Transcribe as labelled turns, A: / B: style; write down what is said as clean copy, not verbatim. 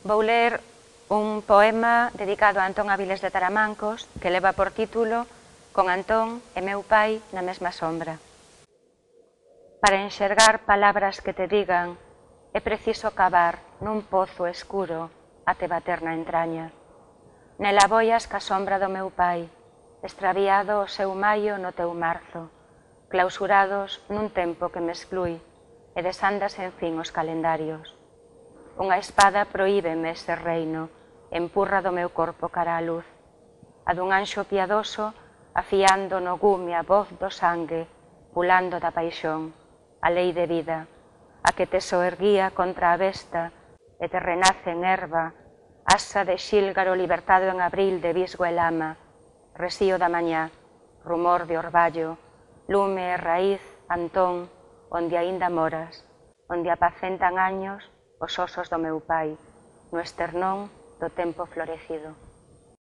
A: Vou ler un poema dedicado a Antón Avilés de Taramancos que leva por título Con Antón e meu pai na mesma sombra. Para enxergar palabras que te digan é preciso cavar nun pozo escuro até bater na entraña. Nela boias ca sombra do meu pai, extraviado o seu maio no teu marzo, clausurados nun tempo que me exclui e desandas en fin os calendarios. Unha espada prohíbeme ese reino, empurra do meu corpo cara á luz. A dun anxo piadoso, afiando no gume a voz do sangue, pulando da paixón, a lei de vida, a que te soerguía contra a besta e te renace en erva, asa de xílgaro libertado en abril de visgo e lama, resío da mañá, rumor de orballo, lume e raíz, Antón, onde aínda moras, onde apacentan años os osos do meu pai, no esternón do tempo florecido.